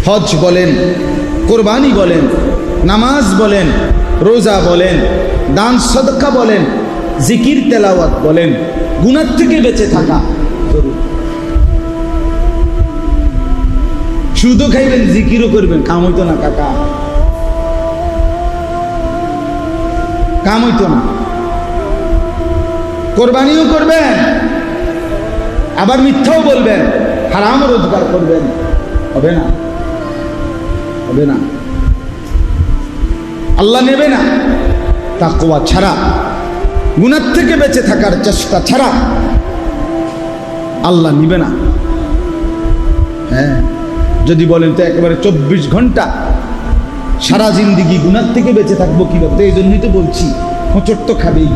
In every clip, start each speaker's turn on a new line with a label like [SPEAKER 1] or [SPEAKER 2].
[SPEAKER 1] হজ বলেন, কোরবানি বলেন, নামাজ বলেন, রোজা বলেন, দান সদকা বলেন, জিকির তেলাওয়াত বলেন, গুনাহ থেকে বেঁচে থাকা জরুরি। সুদও খাইবেন, জিকিরও করবেন, কাম হইতো না কাকা, কাম হইতো না। কোরবানিও করবেন, আবার মিথ্যাও বলবেন, হারাম রোজগার করবেন, হবে না, হবে না, আল্লাহ নেবে না। তাকওয়া ছাড়া, গুনাহ থেকে বেঁচে থাকার চেষ্টা ছাড়া আল্লাহ নিবে না। হ্যাঁ, যদি বলেন তো একেবারে 24 ঘন্টা সারা জিন্দিগি গুনাহ থেকে বেঁচে থাকবো কিভাবে? এই জন্যই তো বলছি, হোঁচট তো খাবেই।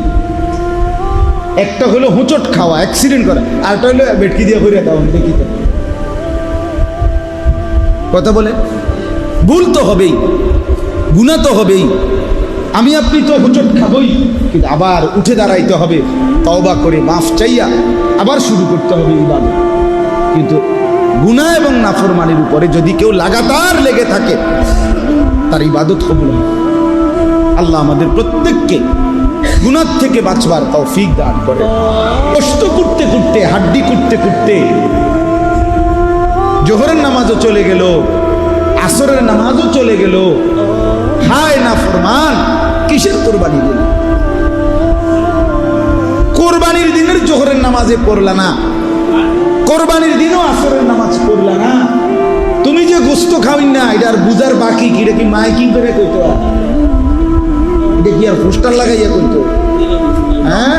[SPEAKER 1] একটা হলো হোঁচট খাওয়া, অ্যাক্সিডেন্ট করা, আরটা হলো বেটকি দিয়ে করে দাও, দেখি তো কথা বলে। ভুল তো হবেই, গুনাহ তো হবেই, আমি আপনি তো হোঁচট খাবই, কিন্তু আবার উঠে দাঁড়াইতে হবে, তওবা করে মাফ চাইয়া আবার শুরু করতে হবে ইবাদত। কিন্তু গুনাহ এবং নাফরমানির উপরে যদি কেউ লাগাতার লেগে থাকে, তার ইবাদত কবুল হয়। আল্লাহ আমাদের প্রত্যেককে গুনাহ থেকে বাঁচবার তৌফিক দান করে। কষ্ট করতে করতে, হাড্ডি করতে করতে জোহরের নামাজও চলে গেল, আসরের নামাজও চলে গেল। হায় নাফরমান, কিসের কোরবানি দিল? কোরবানির দিনের জোহরের নামাজে পড়লা না, কোরবানির দিনও আসরের নামাজ পড়লা না। তুমি যে গোস্ত খাওয়াই না, এটার বুঝার বাকি কি? এটা কি মাইকিং করে কইতো? এটা কি আর পোস্টার লাগাইয়া কইতো? হ্যাঁ,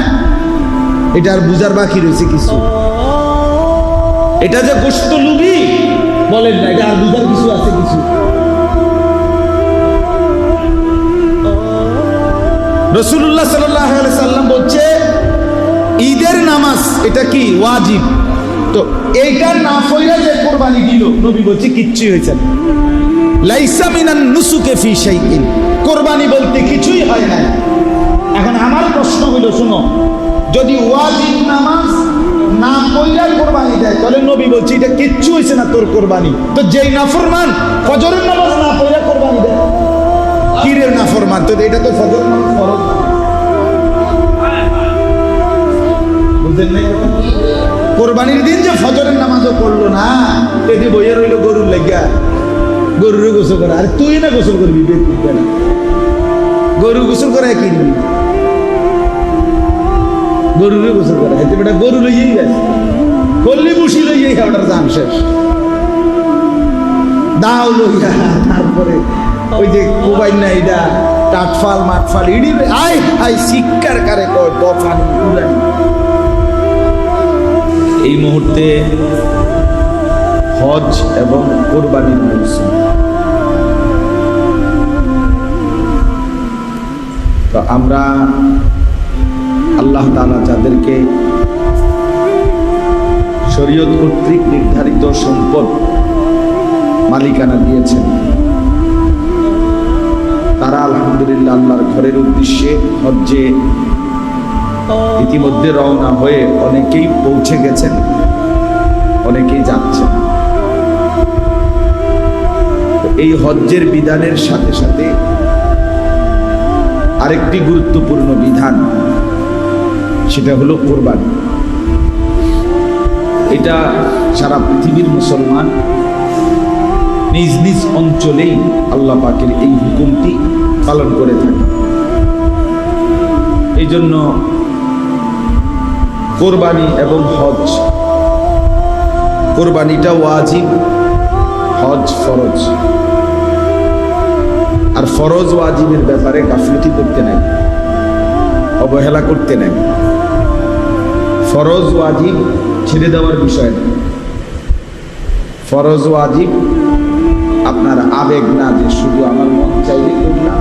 [SPEAKER 1] এটা আর বুঝার বাকি রয়েছে কিছু? এটা যে গোস্ত লুবি বলেন না, এটা আর বুঝার কিছু আছে কিছু? রাসূলুল্লাহ সাল্লাল্লাহু আলাইহি সাল্লাম বলছে ঈদের নামাজ এটা কি ওয়াজিব, তো এইটা না পড়লে যে কুরবানি দিল, নবী বলছে কিচ্ছুই হয়েছে না। লাইসা মিনান নুসুকে ফি শাইইন, কুরবানি বলতে কিছুই হয় না। এখন আমার প্রশ্ন হলো, শুনো, যদি ওয়াজিব নামাজ না পড়লে কুরবানি দেয়, তাহলে নবী বলছে এটা কিচ্ছু হয়েছে না তোর কুরবানি। তো যেই নাফরমান ফজরের নামাজ না পড়লে কুরবানি দেয়, কিরে নাফরমান, তো এটা তো ফজর নামাজ ফরজ, বুঝলেন না? কোরবানির দিন যে ফজরের নামাজও পড়লো না, এটি বইয়া রইল গরুর লাগিয়া, গরুর গোসল করে। আরে তুই না গোসল করবি, না গরু গোসল করে কিনবি, গরুর গোসল করে, এতে বেটা গরু লইয়েই গেছে, কল্লি বুসি লইয়েই খাওয়াটার দাম শেষ, দাও লইয়া, তারপরে ওই যে কোবাই না এটা টাটফাল মাটফাল ইডি আয় আয় শিক্ষার কারে কয় দফানি উলানি। এই মুহূর্তে হজ এবং কোরবানির মৌসুম, তো আমরা আল্লাহ তাআলা যাদেরকে শরীয়ত কর্তৃক নির্ধারিত সম্পদ মালিকানা দিয়েছেন, তারা আলহামদুলিল্লাহ আল্লাহর ঘরের উদ্দেশ্যে হজ্জে ইতিমধ্যে রওনা হয়ে অনেকেই পৌঁছে গেছেন, অনেকেই যাচ্ছেন। এই হজ্জের বিধানের সাথে সাথে আরেকটি গুরুত্বপূর্ণ বিধান, সেটা হলো কোরবানি। এটা সারা পৃথিবীর মুসলমান নিজ নিজ অঞ্চলেই আল্লাহ পাকের এই হুকুমটি পালন করে থাকে। এই জন্য কোরবানি এবং হজ, কোরবানিটা ওয়াজিব, হজ ফরজ। আর ফরজ ওয়াজিবের ব্যাপারে গাফলতি করতে নাই, অবহেলা করতে নাই। ফরজ ওয়াজিব ছেড়ে দেওয়ার বিষয় না, ফরজ ওয়াজিব আপনার আবেগ না, যে শুধু আমার মন চাইলে করলাম,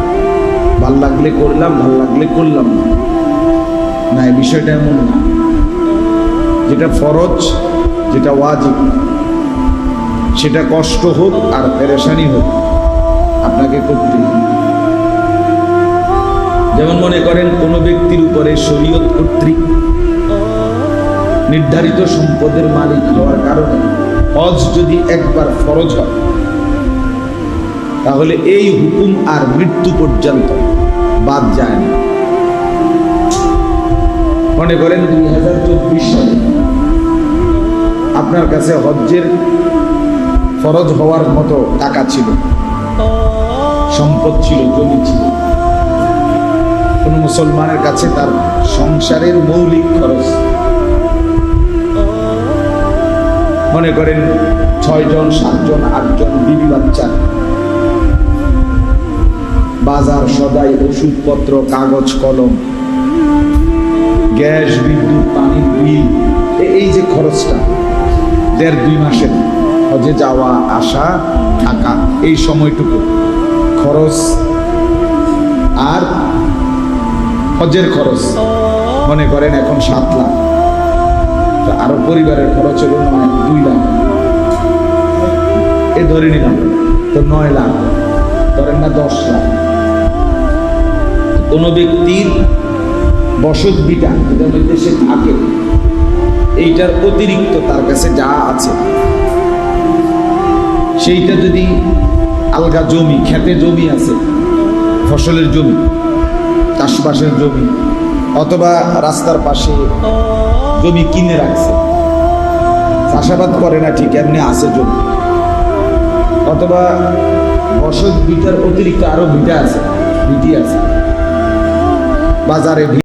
[SPEAKER 1] ভাল লাগলে করলাম, ভাল লাগলে করলাম না, না, এই বিষয়টা এমন না। যেটা ফরজ, যেটা ওয়াজিব, সেটা কষ্ট হোক আর পেরেশানি হোক, আপনাকে করতে হবে। যেমন মনে করেন কোনো ব্যক্তির উপরে শরীয়ত কর্তৃক নির্ধারিত সম্পদের মালিক হওয়ার কারণে হজ যদি একবার ফরজ হয়, তাহলে এই হুকুম আর মৃত্যু পর্যন্ত বাদ যায় না। মনে করেন 2024 সালে আপনার কাছে হজ্জের ফরজ হওয়ার মতো টাকা ছিল, সম্পদ ছিল, জমি ছিল। কোন মুসলমানের কাছে তার সংসারের মৌলিক খরচ, মনে করেন 6 জন 7 জন 8 জন বিবি বাচ্চা, বাজার সদাই, ওষুধপত্র, কাগজ কলম, গ্যাস, বিদ্যুৎ, পানির বিল, এই যে খরচটা 1.5-2 মাসের হজে যাওয়া আসা থাকা, এই সময়টুকু খরচ আর হজের খরচ মনে করেন এখন 7 লাখ, তো আরো পরিবারের খরচ হলো 2 লাখ, এ ধরে নিলাম, তো 9 লাখ, ধরেন না 10 লাখ। কোন ব্যক্তির বসত বিটা যেটা দেশে থাকে, এইটার অতিরিক্ত তার কাছে যা আছে সেইটা যদি আলগা জমি, খেতে জমি আছে, ফসলের জমি, চাষবাসের জমি, অথবা রাস্তার পাশে জমি কিনে রাখছে, চাষাবাদ করে না ঠিক, এমনি আছে জমি, অথবা বসত বিটার অতিরিক্ত আরো বিটা আছে, বিটি আছে, বাজারে